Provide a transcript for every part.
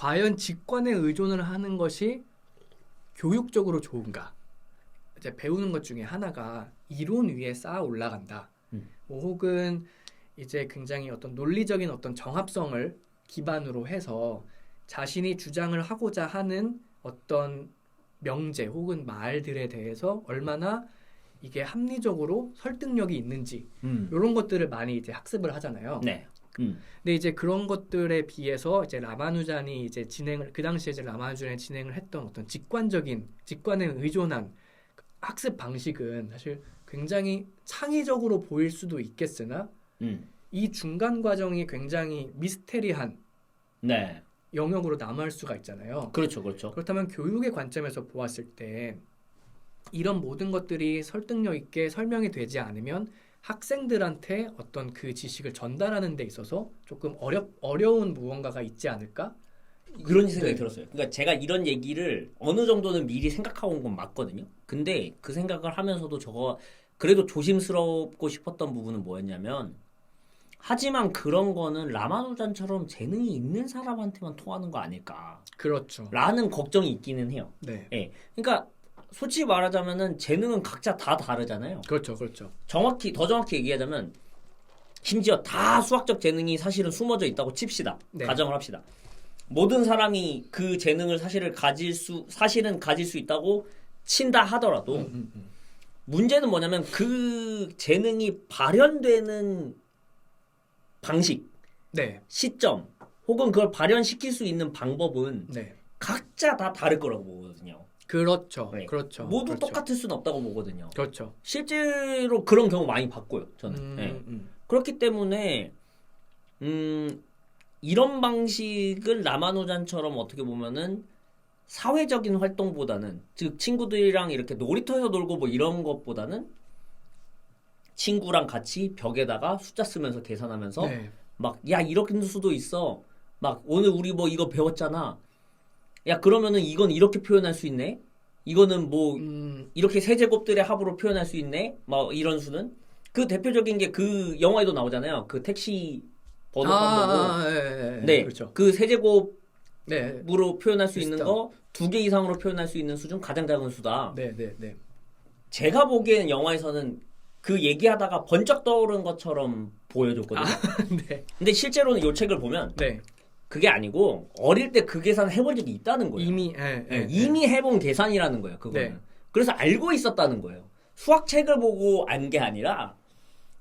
과연 직관에 의존을 하는 것이 교육적으로 좋은가? 이제 배우는 것 중에 하나가 이론 위에 쌓아 올라간다. 뭐 혹은 이제 굉장히 어떤 논리적인 어떤 정합성을 기반으로 해서 자신이 주장을 하고자 하는 어떤 명제 혹은 말들에 대해서 얼마나 이게 합리적으로 설득력이 있는지 이런 것들을 많이 이제 학습을 하잖아요. 네. 근데 이제 그런 것들에 비해서 이제 라마누잔이 이제 진행을 그 당시에 이제 라마누잔이 진행을 했던 어떤 직관에 의존한 학습 방식은 사실 굉장히 창의적으로 보일 수도 있겠으나 이 중간 과정이 굉장히 미스테리한 네. 영역으로 남아있을 수가 있잖아요. 그렇죠, 그렇죠. 그렇다면 교육의 관점에서 보았을 때 이런 모든 것들이 설득력 있게 설명이 되지 않으면 학생들한테 어떤 그 지식을 전달하는 데 있어서 조금 어려운 무언가가 있지 않을까? 그런 생각이 들었어요. 그러니까 제가 이런 얘기를 어느 정도는 미리 생각하고 온 건 맞거든요. 근데 그 생각을 하면서도 저거 그래도 조심스럽고 싶었던 부분은 뭐였냐면 하지만 그런 거는 라마누잔처럼 재능이 있는 사람한테만 통하는 거 아닐까. 그렇죠. 라는 걱정이 있기는 해요. 네. 예. 그러니까 솔직히 말하자면은 재능은 각자 다 다르잖아요. 그렇죠. 그렇죠. 더 정확히 얘기하자면 심지어 다 수학적 재능이 사실은 숨어져 있다고 칩시다. 네. 가정을 합시다. 모든 사람이 그 재능을 사실은 가질 수 있다고 친다 하더라도 문제는 뭐냐면 그 재능이 발현되는 방식, 네. 시점 혹은 그걸 발현시킬 수 있는 방법은 네. 각자 다 다를 거라고 보거든요. 그렇죠. 네. 그렇죠. 모두 그렇죠. 똑같을 수는 없다고 보거든요. 그렇죠. 실제로 그런 경우 많이 봤고요. 저는. 네. 그렇기 때문에 이런 방식을 라마누잔처럼 어떻게 보면은 사회적인 활동보다는 즉 친구들이랑 이렇게 놀이터에서 놀고 뭐 이런 것보다는 친구랑 같이 벽에다가 숫자 쓰면서 계산하면서 네. 막 야 이렇게 수도 있어. 막 오늘 우리 뭐 이거 배웠잖아. 야 그러면은 이건 이렇게 표현할 수 있네. 이거는 뭐 이렇게 세제곱들의 합으로 표현할 수 있네. 막 이런 수는 그 대표적인 게 그 영화에도 나오잖아요. 그 택시 번호판 보고 네, 그렇죠. 그 세제곱으로 네. 표현할 수 있는 비슷한. 거 2개 이상으로 표현할 수 있는 수 중 가장 작은 수다. 네, 네, 네. 제가 보기에는 영화에서는 그 얘기하다가 번쩍 떠오른 것처럼 보여줬거든요. 네. 근데 실제로는 이 책을 보면 네. 그게 아니고 어릴 때 그 계산 해본 적이 있다는 거예요. 이미 이미 해본 계산이라는 거예요. 그거는. 네. 그래서 알고 있었다는 거예요. 수학책을 보고 안 게 아니라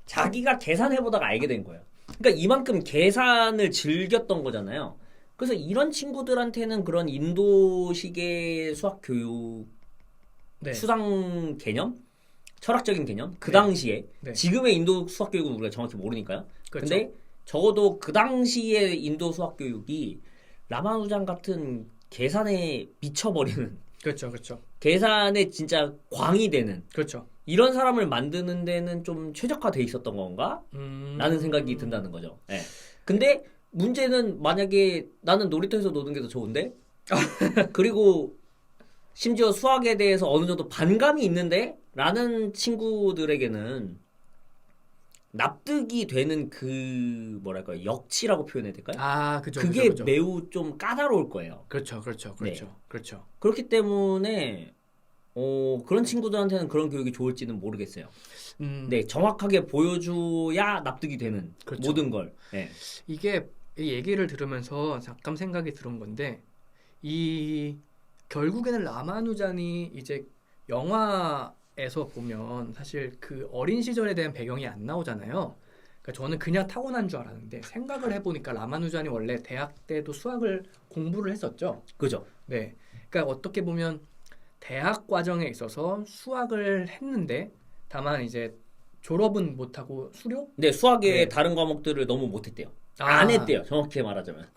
자기가 계산해보다가 알게 된 거예요. 그러니까 이만큼 계산을 즐겼던 거잖아요. 그래서 이런 친구들한테는 그런 인도식의 수학 교육, 네. 수상 개념, 철학적인 개념, 그 네. 당시에 네. 지금의 인도 수학 교육은 우리가 정확히 모르니까요. 그렇죠. 근데 적어도 그 당시의 인도 수학 교육이 라마누잔 같은 계산에 미쳐버리는 그렇죠. 그렇죠. 계산에 진짜 광이 되는 그렇죠. 이런 사람을 만드는 데는 좀 최적화돼 있었던 건가? 라는 생각이 든다는 거죠. 네. 근데 문제는 만약에 나는 놀이터에서 노는 게 더 좋은데 그리고 심지어 수학에 대해서 어느 정도 반감이 있는데 라는 친구들에게는 납득이 되는 그 뭐랄까요 역치라고 표현해야 될까요? 아, 그죠. 그게 그죠. 매우 좀 까다로울 거예요. 그렇죠. 그렇죠. 그렇죠. 네. 그렇죠. 그렇기 때문에 그런 친구들한테는 그런 교육이 좋을지는 모르겠어요. 네, 정확하게 보여줘야 납득이 되는 그렇죠. 모든 걸. 네. 이게 이 얘기를 들으면서 잠깐 생각이 들은 건데 이 결국에는 라마누잔이 이제 영화에서 보면 사실 그 어린 시절에 대한 배경이 안 나오잖아요. 그러니까 저는 그냥 타고난 줄 알았는데 생각을 해보니까 라마누잔이 원래 대학 때도 수학을 공부를 했었죠. 그죠? 네. 그러니까 어떻게 보면 대학 과정에 있어서 수학을 했는데 다만 이제 졸업은 못하고 수료? 네, 수학의 네. 다른 과목들을 너무 못했대요. 아. 안 했대요. 정확히 말하자면.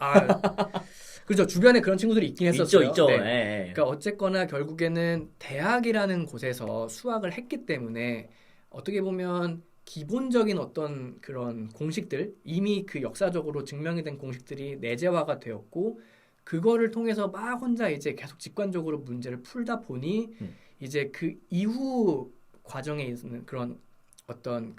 그렇죠. 주변에 그런 친구들이 있긴 했었어요. 있죠. 네. 네. 그러니까 어쨌거나 결국에는 대학이라는 곳에서 수학을 했기 때문에 어떻게 보면 기본적인 어떤 그런 공식들 이미 그 역사적으로 증명이 된 공식들이 내재화가 되었고 그거를 통해서 막 혼자 이제 계속 직관적으로 문제를 풀다 보니 이제 그 이후 과정에 있는 그런 어떤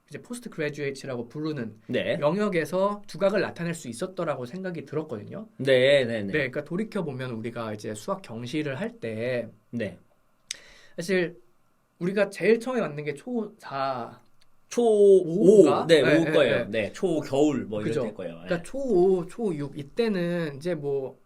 이제 포스트 그래듀에이트라고 부르는 네. 영역에서 두각을 나타낼 수 있었더라고 생각이 들었거든요. 네. 그러니까 돌이켜 보면 우리가 이제 수학 경시를 할 때 네. 사실 우리가 제일 처음에 만든 게 초4 초5. 네, 네, 5 네, 거예요. 네. 네, 초5 겨울 뭐 그죠. 이럴 될 거예요. 그러니까 초5, 초6 이때는 이제 뭐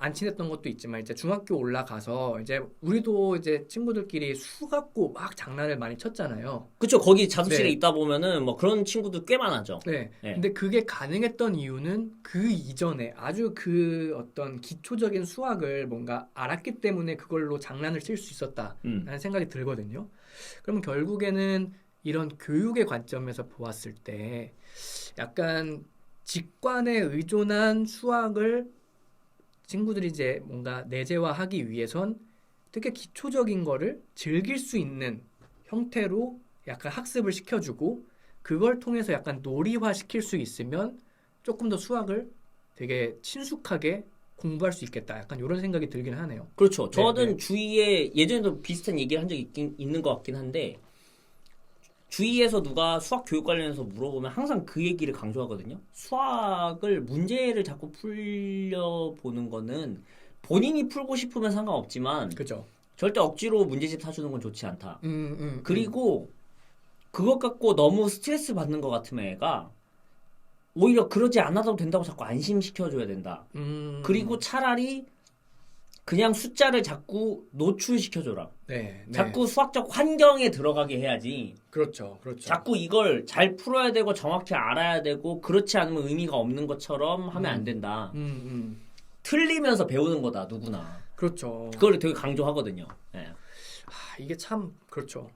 안 친했던 것도 있지만 이제 중학교 올라가서 이제 우리도 이제 친구들끼리 수 갖고 막 장난을 많이 쳤잖아요. 그쵸. 거기 자습실에 네. 있다 보면은 뭐 그런 친구들 꽤 많았죠. 네. 네. 근데 그게 가능했던 이유는 그 이전에 아주 그 어떤 기초적인 수학을 뭔가 알았기 때문에 그걸로 장난을 칠 수 있었다라는 생각이 들거든요. 그러면 결국에는 이런 교육의 관점에서 보았을 때 약간 직관에 의존한 수학을 친구들이 이제 뭔가 내재화하기 위해선 되게 기초적인 거를 즐길 수 있는 형태로 약간 학습을 시켜주고 그걸 통해서 약간 놀이화 시킬 수 있으면 조금 더 수학을 되게 친숙하게 공부할 수 있겠다. 약간 이런 생각이 들긴 하네요. 그렇죠. 저는 네. 주위에 예전에도 비슷한 얘기를 한 적이 있는 것 같긴 한데 주위에서 누가 수학 교육 관련해서 물어보면 항상 그 얘기를 강조하거든요. 수학을 문제를 자꾸 풀려보는 거는 본인이 풀고 싶으면 상관없지만 그죠. 절대 억지로 문제집 사주는 건 좋지 않다. 그리고 그것 갖고 너무 스트레스 받는 것 같으면 애가 오히려 그러지 않아도 된다고 자꾸 안심시켜줘야 된다. 그리고 차라리 그냥 숫자를 자꾸 노출시켜줘라. 네. 자꾸 수학적 환경에 들어가게 해야지. 그렇죠. 자꾸 이걸 잘 풀어야 되고 정확히 알아야 되고 그렇지 않으면 의미가 없는 것처럼 하면 안 된다. 틀리면서 배우는 거다 누구나. 그렇죠. 그걸 되게 강조하거든요. 네. 이게 참 그렇죠.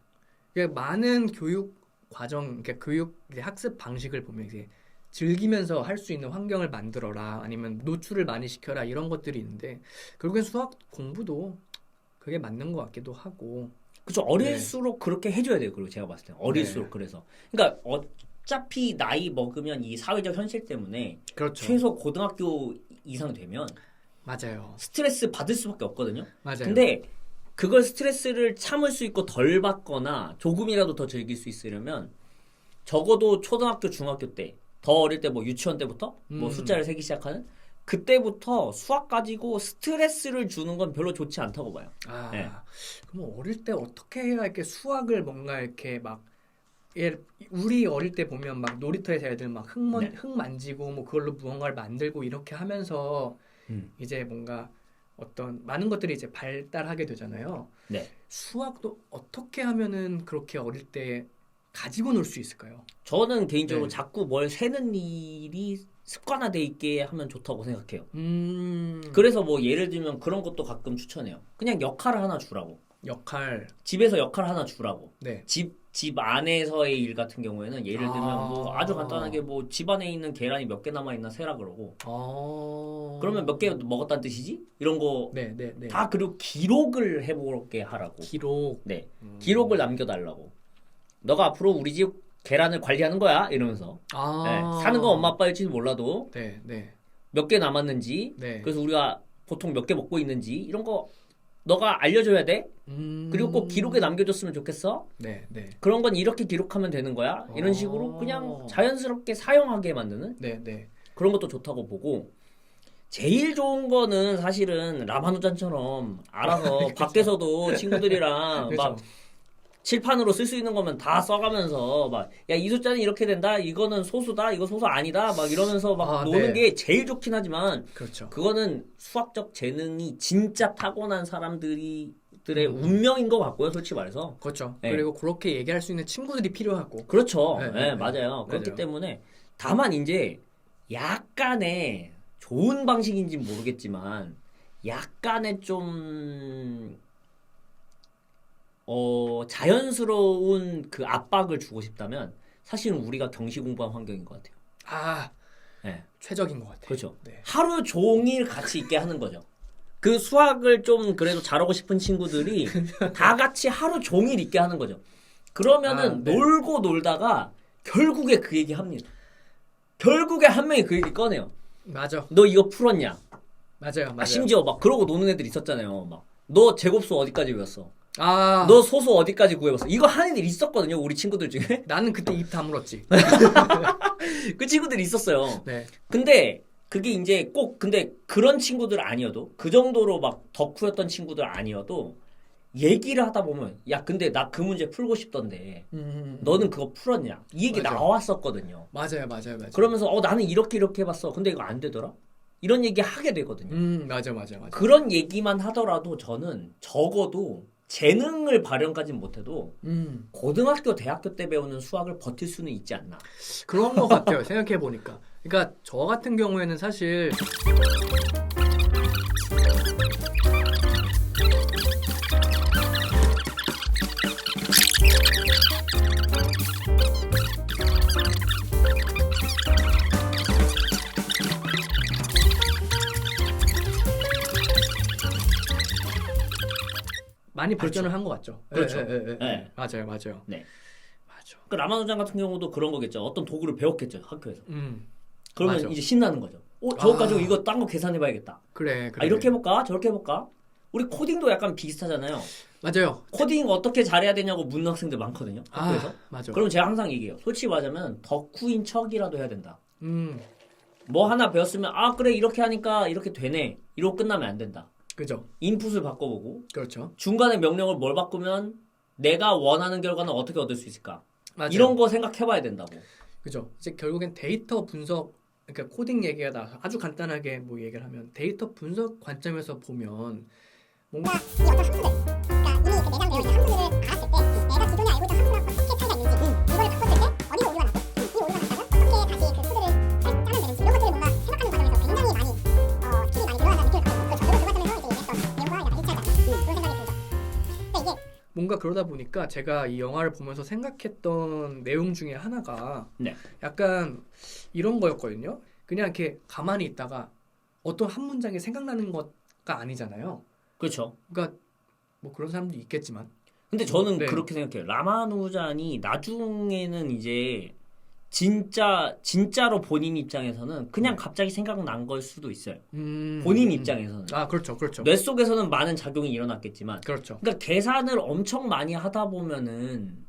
이게 많은 교육 과정, 그러니까 교육 학습 방식을 보면 이제 즐기면서 할 수 있는 환경을 만들어라, 아니면 노출을 많이 시켜라 이런 것들이 있는데 결국엔 수학 공부도 그게 맞는 것 같기도 하고. 그렇죠. 어릴수록 그렇게 해줘야 돼요. 그리고 제가 봤을 때 어릴수록 그래서 그러니까 어차피 나이 먹으면 이 사회적 현실 때문에 그렇죠. 최소 고등학교 이상 되면 맞아요. 스트레스 받을 수밖에 없거든요. 맞아요. 근데 그걸 스트레스를 참을 수 있고 덜 받거나 조금이라도 더 즐길 수 있으려면 적어도 초등학교, 중학교 때, 더 어릴 때 뭐 유치원 때부터 뭐 숫자를 세기 시작하는 그때부터 수학 가지고 스트레스를 주는 건 별로 좋지 않다고 봐요. 네. 그럼 어릴 때 어떻게 해야 이렇게 수학을 뭔가 이렇게 막 우리 어릴 때 보면 막 놀이터에서 애들 막 흙 만지고 뭐 그걸로 무언가를 만들고 이렇게 하면서 이제 뭔가 어떤 많은 것들이 이제 발달하게 되잖아요. 네. 수학도 어떻게 하면은 그렇게 어릴 때 가지고 놀 수 있을까요? 저는 개인적으로 자꾸 뭘 세는 일이 습관화돼 있게 하면 좋다고 생각해요. 그래서 뭐 예를 들면 그런 것도 가끔 추천해요. 그냥 역할을 하나 주라고. 집에서 역할 하나 주라고. 네. 집 안에서의 일 같은 경우에는 예를 들면 뭐 아주 간단하게 뭐 집 안에 있는 계란이 몇 개 남아 있나 세라 그러고. 그러면 몇 개 먹었다는 뜻이지? 이런 거 다 그리고 기록을 해보게 하라고. 네. 기록을 남겨달라고. 너가 앞으로 우리 집 계란을 관리하는 거야 이러면서. 네. 사는 건 엄마 아빠일지도 몰라도 몇 개 남았는지, 그래서 우리가 보통 몇 개 먹고 있는지 이런 거 너가 알려줘야 돼. 그리고 꼭 기록에 남겨줬으면 좋겠어. 그런 건 이렇게 기록하면 되는 거야. 이런 식으로 그냥 자연스럽게 사용하게 만드는 그런 것도 좋다고 보고, 제일 좋은 거는 사실은 라마누잔처럼 알아서 밖에서도 친구들이랑 막 칠판으로 쓸 수 있는 거면 다 써가면서 막 야 이 숫자는 이렇게 된다, 이거는 소수다, 이거 소수 아니다 막 이러면서 막 노는 게 제일 좋긴 하지만 그거는 수학적 재능이 진짜 타고난 사람들의 운명인 것 같고요, 솔직히 말해서. 그리고 그렇게 얘기할 수 있는 친구들이 필요하고. 맞아요. 그렇기 때문에 다만 이제 약간의 좋은 방식인지는 모르겠지만 약간의 좀 자연스러운 그 압박을 주고 싶다면 사실은 우리가 경시 공부한 환경인 것 같아요. 최적인 것 같아요. 그렇죠. 하루 종일 같이 있게 하는 거죠. 그 수학을 좀 그래도 잘하고 싶은 친구들이 다 같이 하루 종일 있게 하는 거죠. 그러면은 놀고 놀다가 결국에 그 얘기 합니다. 결국에 한 명이 그 얘기 꺼내요. 맞아. 너 이거 풀었냐? 맞아요. 심지어 막 그러고 노는 애들 있었잖아요. 막 너 제곱수 어디까지 외웠어? 너 소수 어디까지 구해봤어? 이거 하는 일 있었거든요. 우리 친구들 중에. 나는 그때 입 다물었지. 그 친구들이 있었어요. 네. 근데 그게 이제 꼭 근데 그런 친구들 아니어도 그 정도로 막 덕후였던 친구들 아니어도 얘기를 하다 보면 야 근데 나 그 문제 풀고 싶던데 너는 그거 풀었냐? 이 얘기 맞아. 나왔었거든요. 맞아요. 그러면서 나는 이렇게 해봤어. 근데 이거 안 되더라? 이런 얘기 하게 되거든요. 맞아. 그런 얘기만 하더라도 저는 적어도 재능을 발현까지는 못해도 고등학교, 대학교 때 배우는 수학을 버틸 수는 있지 않나. 그런 것 같아요. 생각해 보니까. 그러니까 저 같은 경우에는 사실 많이 발전을 한 것 같죠. 그렇죠. 네. 맞아요. 네. 맞아. 그 라마누잔 같은 경우도 그런 거겠죠. 어떤 도구를 배웠겠죠, 학교에서. 그러면 맞아. 이제 신나는 거죠. 저거 가지고 이거 딴 거 계산해봐야겠다. 그래. 이렇게 해볼까? 저렇게 해볼까? 우리 코딩도 약간 비슷하잖아요. 맞아요. 코딩 어떻게 잘해야 되냐고 묻는 학생들 많거든요. 학교에서. 맞아. 그럼 제가 항상 얘기해요. 솔직히 말하자면 덕후인 척이라도 해야 된다. 음. 뭐 하나 배웠으면 그래 이렇게 하니까 이렇게 되네. 이러고 끝나면 안 된다. 그죠. 인풋을 바꿔보고 그렇죠. 중간에 명령을 뭘 바꾸면 내가 원하는 결과는 어떻게 얻을 수 있을까? 맞아요. 이런 거 생각해봐야 된다고. 그죠. 이제 결국엔 데이터 분석, 그러니까 코딩 얘기가 나와서 아주 간단하게 뭐 얘기를 하면 데이터 분석 관점에서 보면 뭔가 이 어떤 함수들, 그러니까 이미 그 내장되어 있는 함수들을 알았을 때 내가 기존에 알고 있던 함수랑 어떻게 차이가 있는지 이거를 바꿨을 때 어디서 오류가 났고 이 오류가 났다면 어떻게 다시 그 코드를 짜면 되는지 이런 것들을 뭔가 생각하는 과정에서 굉장히 많이 스킬이 많이 늘어난다는 느낌을 받고 저도 그 과정에서 이제 얘기했던 내용과 약간 일치하지 않나 그런 생각이 들죠. 근데 이게 뭔가 그러다 보니까 제가 이 영화를 보면서 생각했던 내용 중에 하나가 네. 약간 이런 거였거든요. 그냥 이렇게 가만히 있다가 어떤 한 문장이 생각나는 것가 아니잖아요. 그렇죠. 그러니까 뭐 그런 사람도 있겠지만. 근데 저는 네. 그렇게 생각해요. 라마누잔이 나중에는 이제 진짜로 본인 입장에서는 그냥 갑자기 생각난 걸 수도 있어요. 본인 입장에서는. 그렇죠. 뇌 속에서는 많은 작용이 일어났겠지만. 그렇죠. 그러니까 계산을 엄청 많이 하다 보면은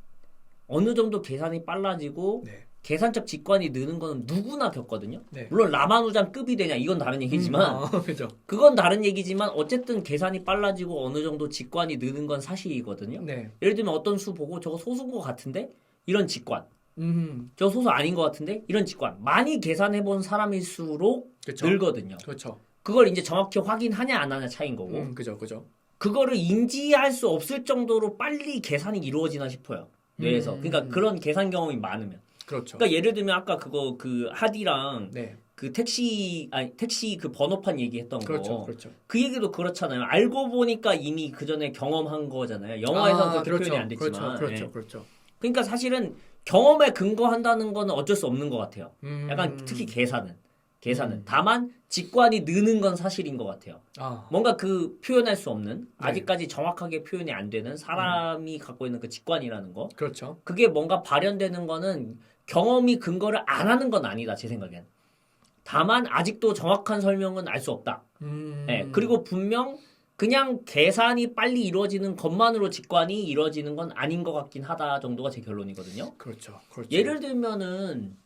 어느 정도 계산이 빨라지고 네. 계산적 직관이 느는 거는 누구나 겪거든요. 네. 물론 라마누잔급이 되냐 이건 다른 얘기지만 그죠. 그건 다른 얘기지만 어쨌든 계산이 빨라지고 어느 정도 직관이 느는 건 사실이거든요. 네. 예를 들면 어떤 수 보고 저거 소수인 것 같은데 이런 직관. 저 소수 아닌 것 같은데 이런 직관. 많이 계산해본 사람일수록 그쵸. 늘거든요. 그렇죠. 그걸 이제 정확히 확인하냐 안 하냐 차이인 거고. 그죠. 그거를 인지할 수 없을 정도로 빨리 계산이 이루어지나 싶어요. 뇌에서. 그러니까 그런 계산 경험이 많으면. 그렇죠. 그러니까 예를 들면 아까 그 하디랑 네. 그 택시 그 번호판 얘기했던 거. 그렇죠. 그 얘기도 그렇잖아요. 알고 보니까 이미 그 전에 경험한 거잖아요. 영화에서는 그렇게 표현이 안 됐지만. 그렇죠. 그러니까 사실은 경험에 근거한다는 거는 어쩔 수 없는 것 같아요. 약간 특히 계산은. 다만 직관이 느는 건 사실인 것 같아요. 뭔가 그 표현할 수 없는 아직까지 정확하게 표현이 안 되는 사람이 갖고 있는 그 직관이라는 거. 그렇죠. 그게 뭔가 발현되는 거는 경험이 근거를 안 하는 건 아니다 제 생각엔. 다만 아직도 정확한 설명은 알 수 없다. 네, 그리고 분명 그냥 계산이 빨리 이루어지는 것만으로 직관이 이루어지는 건 아닌 것 같긴 하다 정도가 제 결론이거든요. 그렇죠. 예를 들면은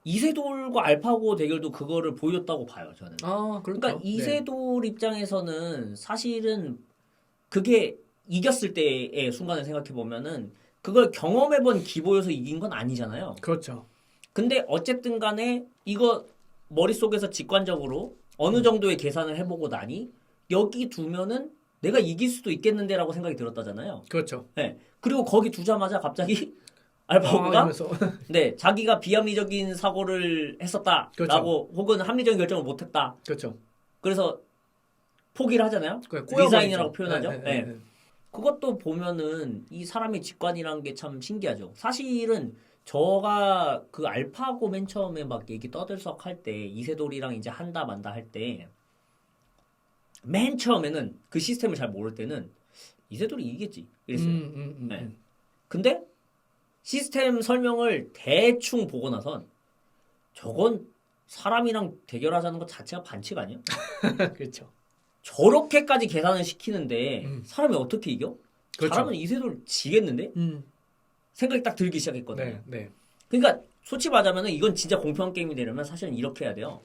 이세돌과 알파고 대결도 그거를 보여줬다고 봐요 저는. 그렇죠. 그러니까 이세돌 입장에서는 사실은 그게 이겼을 때의 순간을 생각해 보면은 그걸 경험해본 기보여서 이긴 건 아니잖아요. 그렇죠. 근데 어쨌든 간에 이거 머릿속에서 직관적으로 어느 정도의 계산을 해보고 나니 여기 두면은 내가 이길 수도 있겠는데라고 생각이 들었다잖아요. 그렇죠. 네. 그리고 거기 두자마자 갑자기 알파고가 네, 자기가 비합리적인 사고를 했었다라고 그렇죠. 혹은 합리적인 결정을 못했다. 그렇죠. 그래서 포기를 하잖아요. 리자인이라고 표현하죠. 네. 그것도 보면은 이 사람의 직관이라는 게 참 신기하죠. 사실은 저가 그 알파고 맨 처음에 막 얘기 떠들썩 할 때 이세돌이랑 이제 한다 만다 할 때 맨 처음에는 그 시스템을 잘 모를 때는 이세돌이 이기겠지 이랬어요. 네. 근데 시스템 설명을 대충 보고 나선 저건 사람이랑 대결하자는 것 자체가 반칙 아니야? 그렇죠. 저렇게까지 계산을 시키는데 사람이 어떻게 이겨? 그렇죠. 잘하면 이세돌 지겠는데? 생각이 딱 들기 시작했거든요. 네, 네. 그러니까 솔직히 말하면 이건 진짜 공평한 게임이 되려면 사실은 이렇게 해야 돼요.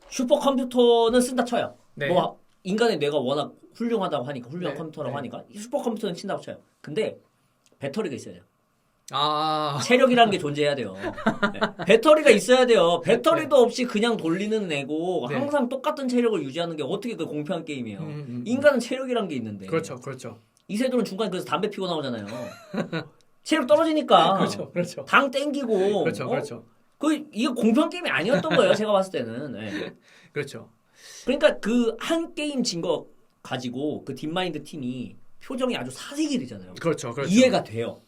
슈퍼컴퓨터는 쓴다 쳐요. 네. 뭐 인간의 뇌가 워낙 훌륭하다고 하니까 훌륭한 네, 컴퓨터라고 네. 하니까 슈퍼컴퓨터는 친다고 쳐요. 근데 배터리가 있어야 돼요. 아, 체력이라는 게 존재해야 돼요. 네. 배터리가 있어야 돼요. 배터리도 없이 그냥 돌리는 애고 네. 항상 똑같은 체력을 유지하는 게 어떻게 그 공평한 게임이에요. 인간은 체력이라는 게 있는데. 그렇죠, 그렇죠. 이세돌은 중간에 그래서 담배 피고 나오잖아요. 체력 떨어지니까. 그렇죠, 그렇죠. 당 땡기고. 그렇죠, 그렇죠. 이거 공평한 게임이 아니었던 거예요. 제가 봤을 때는. 네. 그렇죠. 그러니까 그 한 게임 진 거 가지고 그 딥마인드 팀이 표정이 아주 사색이 되잖아요. 그렇죠, 그렇죠. 이해가 돼요.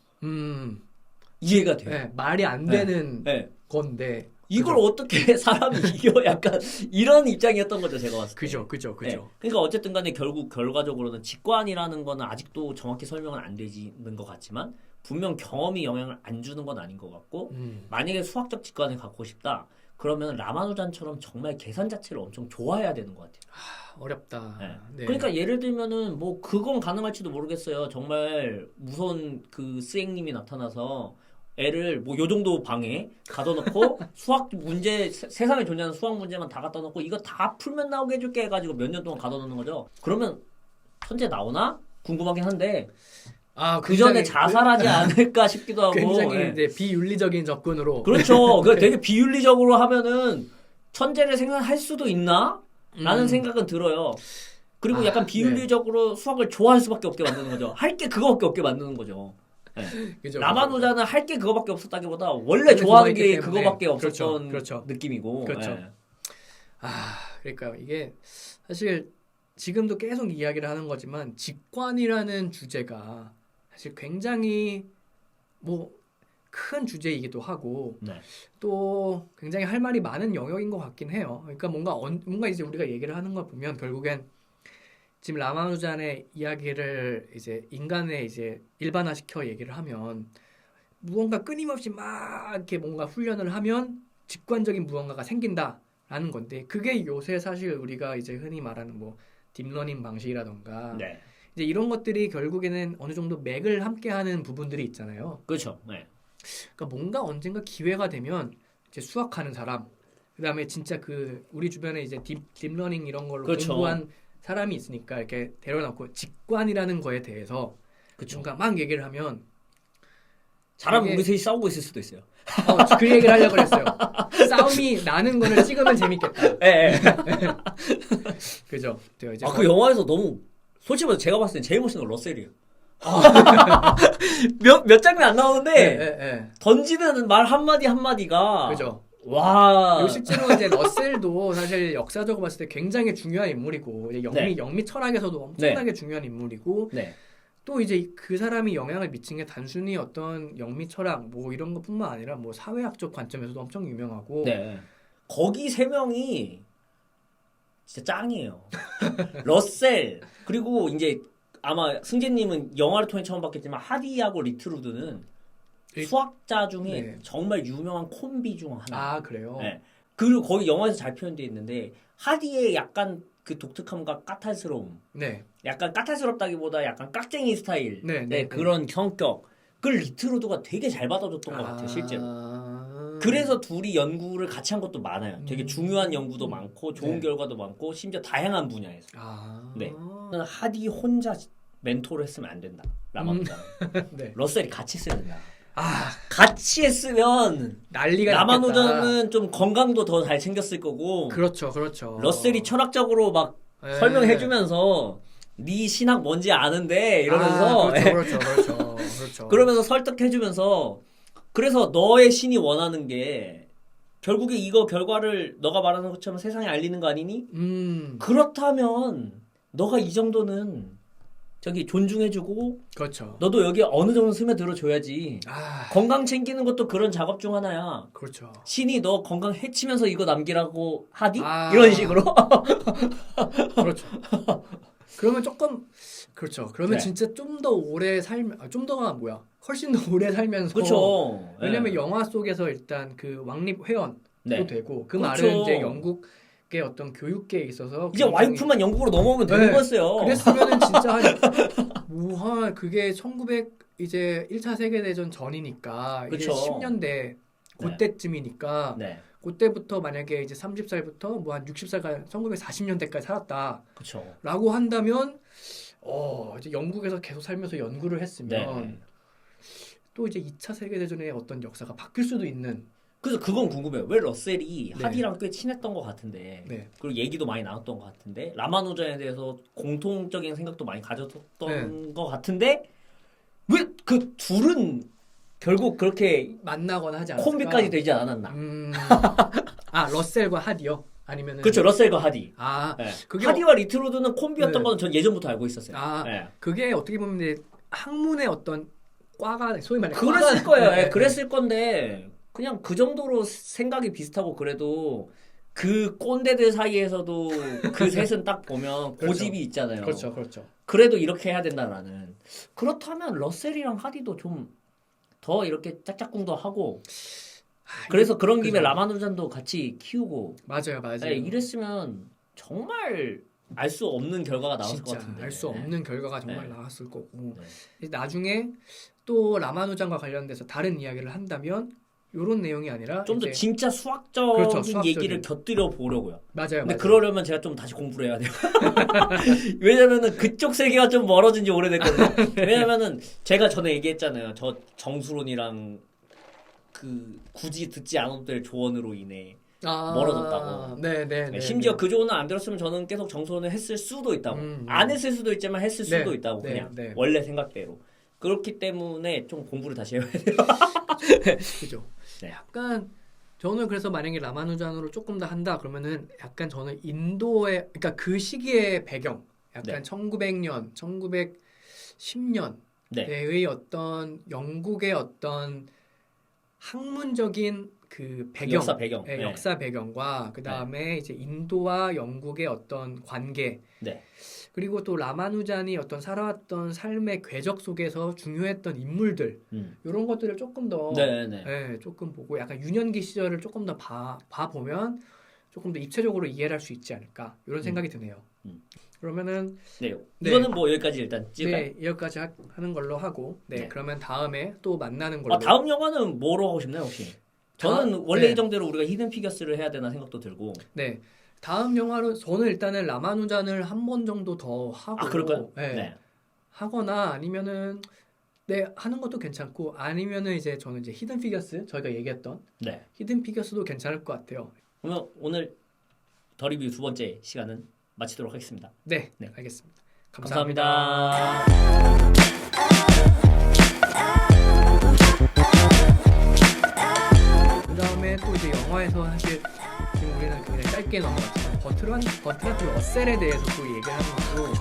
이해가 돼요. 네, 말이 안 되는 네. 건데 이걸 그죠? 어떻게 사람이 이겨? 약간 이런 입장이었던 거죠, 제가 봤을 때. 그죠. 네. 그러니까 어쨌든 간에 결국 결과적으로는 직관이라는 거는 아직도 정확히 설명은 안 되는 것 같지만 분명 경험이 영향을 안 주는 건 아닌 것 같고 만약에 수학적 직관을 갖고 싶다. 그러면 라마누잔처럼 정말 계산 자체를 엄청 좋아해야 되는 것 같아요. 어렵다. 네. 네. 그러니까 예를 들면은 뭐 그건 가능할지도 모르겠어요. 정말 무서운 그 스앵님이 나타나서 애를 뭐 요 정도 방에 가둬놓고 수학 문제 세상에 존재하는 수학 문제만 다 갖다 놓고 이거 다 풀면 나오게 해줄게 해가지고 몇 년 동안 가둬놓는 거죠. 그러면 천재 나오나 궁금하긴 한데 그 전에 자살하지 않을까 싶기도 하고. 굉장히 이제 비윤리적인 접근으로. 그렇죠. 그 되게 비윤리적으로 하면은 천재를 생각할 수도 있나? 라는 생각은 들어요. 그리고 약간 비윤리적으로 수학을 좋아할 수밖에 없게 만드는 거죠. 할 게 그거밖에 없게 만드는 거죠. 네. 그죠, 라마누자는 할 게 그거밖에 없었다기보다 원래 좋아하는 게 때문에. 그거밖에 없었던 그렇죠. 느낌이고. 그렇죠. 네. 그러니까 이게 사실 지금도 계속 이야기를 하는 거지만 직관이라는 주제가 사실 굉장히 뭐 큰 주제이기도 하고 네. 또 굉장히 할 말이 많은 영역인 것 같긴 해요. 그러니까 뭔가 이제 우리가 얘기를 하는 걸 보면 결국엔 지금 라마누잔의 이야기를 이제 인간의 이제 일반화시켜 얘기를 하면 무언가 끊임없이 막 이렇게 뭔가 훈련을 하면 직관적인 무언가가 생긴다라는 건데 그게 요새 사실 우리가 이제 흔히 말하는 뭐 딥러닝 방식이라던가 네. 이제 이런 것들이 결국에는 어느 정도 맥을 함께하는 부분들이 있잖아요. 그렇죠. 네. 그러니까 뭔가 언젠가 기회가 되면 이제 수학하는 사람, 그다음에 진짜 그 우리 주변에 이제 딥러닝 이런 걸로 그렇죠. 공부한 사람이 있으니까 이렇게 데려놓고 직관이라는 거에 대해서 그쵸. 뭔가 막 얘기를 하면 잘하면 이게- 우리 셋이 싸우고 있을 수도 있어요. 그 얘기를 하려고 그랬어요. 싸움이 나는 거를 찍으면 재밌겠다. 예. 그죠? 이제 그 영화에서 너무 솔직히 말해서 제가 봤을 때 제일 멋있는 건 러셀이에요. 몇 장면 안 나오는데 던지는 말 한마디 한마디가 그죠? 와. 그리고 실제로 이제 러셀도 사실 역사적으로 봤을 때 굉장히 중요한 인물이고 이제 영미 철학에서도 엄청나게 중요한 인물이고 네. 또 이제 그 사람이 영향을 미친 게 단순히 어떤 영미 철학 뭐 이런 것뿐만 아니라 뭐 사회학적 관점에서도 엄청 유명하고 네. 거기 세 명이 진짜 짱이에요. 러셀 그리고 이제 아마 승재님은 영화를 통해 처음 봤겠지만 하디하고 리트루드는 수학자 중에 네. 정말 유명한 콤비 중 하나. 그래요? 네. 그리고 거기 영화에서 잘 표현되어 있는데 하디의 약간 그 독특함과 까탈스러움. 네. 약간 까탈스럽다기보다 약간 깍쟁이 스타일. 네. 그런 성격. 그걸 리트루드가 되게 잘 받아줬던 것 같아요, 실제로. 그래서 둘이 연구를 같이 한 것도 많아요. 되게 중요한 연구도 많고 좋은 결과도 많고 심지어 다양한 분야에서. 네. 하디 혼자 멘토를 했으면 안 된다. 라마누자. 네. 러셀이 같이 써야 된다. 같이 했으면 난리가 라마누자는 좀 건강도 더 잘 챙겼을 거고. 그렇죠. 러셀이 철학적으로 막 설명해주면서 네 신학 뭔지 아는데 이러면서 그렇죠. 그러면서 설득해주면서 그래서 너의 신이 원하는 게 결국에 이거 결과를 너가 말하는 것처럼 세상에 알리는 거 아니니? 그렇다면 너가 이 정도는 저기 존중해주고 그렇죠. 너도 여기 어느 정도 스며들어줘야지. 건강 챙기는 것도 그런 작업 중 하나야. 그렇죠. 신이 너 건강 해치면서 이거 남기라고 하디? 이런 식으로. 그렇죠. 그러면 조금 그렇죠. 그러면 네. 진짜 좀 더 오래 좀 더가 뭐야? 훨씬 더 오래 살면서. 그렇죠. 왜냐면 영화 속에서 일단 그 왕립 회원도 되고 그 그렇죠. 말은 이제 영국 어떤 교육계에 있어서 이제 굉장히- 와이프만 영국으로 넘어오면 되는 네. 거였어요. 그랬으면은 진짜 한 그게 1900 이제 1차 세계대전 전이니까 이제 그쵸. 10년대 그때쯤이니까 네, 그때부터 만약에 이제 30살부터 뭐 한 60살까지 1940년대까지 살았다라고 그렇죠. 한다면 이제 영국에서 계속 살면서 연구를 했으면 네. 또 이제 2차 세계대전의 어떤 역사가 바뀔 수도 있는 그래서 그건 궁금해요. 왜 러셀이 네. 하디랑 꽤 친했던 것 같은데, 네. 그리고 얘기도 많이 나눴던 것 같은데, 라마누잔에 대해서 공통적인 생각도 많이 가졌던 것 같은데, 왜 그 둘은 결국 그렇게 만나거나 하지 않았을까? 콤비까지 되지 않았나? 러셀과 하디요? 아니면은 그렇죠. 러셀과 하디. 네. 그게 하디와 리트로드는 콤비였던 네. 거는 전 예전부터 알고 있었어요. 네. 그게 어떻게 보면 이제 학문의 어떤 과가 소위 말해 그랬을 거예요. 네. 그랬을 건데 그냥 그 정도로 생각이 비슷하고 그래도 그 꼰대들 사이에서도 그 셋은 딱 보면 그렇죠. 고집이 있잖아요. 그렇죠. 그래도 이렇게 해야 된다라는. 그렇다면 러셀이랑 하디도 좀 더 이렇게 짝짝꿍도 하고 그래서 그런 김에 그죠. 라마누잔도 같이 키우고 맞아요. 네, 이랬으면 정말 알 수 없는 결과가 나왔을 진짜 것 같은데. 알 수 없는 결과가 정말 네. 나왔을 거고 네. 이제 나중에 또 라마누잔과 관련돼서 다른 이야기를 한다면 이런 내용이 아니라 좀 더 이제 진짜 수학적인 그렇죠, 수학적인. 얘기를 곁들여 보려고요. 맞아요. 근데 그러려면 제가 좀 다시 공부를 해야 돼요. 왜냐면은 그쪽 세계가 좀 멀어진 지 오래됐거든요. 왜냐면은 제가 전에 얘기했잖아요. 저 정수론이랑 그 굳이 듣지 않아도 될 조언으로 인해 멀어졌다고. 네. 심지어 그 조언을 안 들었으면 저는 계속 정수론을 했을 수도 있다고. 안 했을 수도 있지만 했을 네, 수도 있다고. 네, 그냥 네. 원래 생각대로. 그렇기 때문에 좀 공부를 다시 해야 돼요. 그죠. 네. 약간 저는 그래서 만약에 라마누잔으로 조금 더 한다 그러면은 약간 저는 인도의 그러니까 그 시기의 배경 약간 네. 1900년, 1910년 네. 대의 어떤 영국의 어떤 학문적인 그 배경, 역사 배경. 네, 네. 역사 배경과 그 다음에 이제 인도와 영국의 어떤 관계, 네. 그리고 또 라마누잔이 어떤 살아왔던 삶의 궤적 속에서 중요했던 인물들 이런 것들을 조금 더 네네. 네, 조금 보고 약간 유년기 시절을 조금 더 봐보면 조금 더 입체적으로 이해를 할 수 있지 않을까 이런 생각이 드네요. 그러면은 네. 네. 이거는 뭐 여기까지 일단 찍을까요? 네, 여기까지 하는 걸로 하고 네, 네. 그러면 다음에 또 만나는 걸로. 다음 영화는 뭐로 하고 싶나요 혹시? 저는 원래 네. 예정대로 우리가 히든 피겨스를 해야 되나 생각도 들고. 네. 다음 영화로 저는 일단은 라마누잔을 한 번 정도 더 하고 그럴까요? 네. 네. 하거나 아니면은 네, 하는 것도 괜찮고 아니면은 이제 저는 이제 히든 피겨스 저희가 얘기했던 네. 히든 피겨스도 괜찮을 것 같아요. 그러면 오늘 더 리뷰 두 번째 시간은 마치도록 하겠습니다. 네, 네. 알겠습니다. 감사합니다. 그 다음에 또 이제 영화에서 사실 지금 우리는 굉장히 짧게 넘어갔지만 버트란트 러셀에 대해서 또 얘기를 하는 것도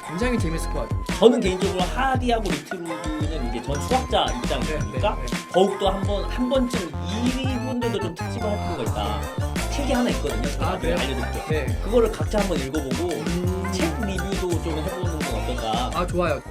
굉장히 재밌을 것 같아요. 저는 개인적으로 하디하고 리트루드는 이제 전 수학자 입장이니까 더욱더 한 번쯤 이분들도 좀 특집을 할 필요가 있다. 책이 하나 있거든요. 제가 그래요? 알려드릴게요. 네. 그거를 각자 한번 읽어보고 책 리뷰도 좀 해보는 건 어떨까? 좋아요.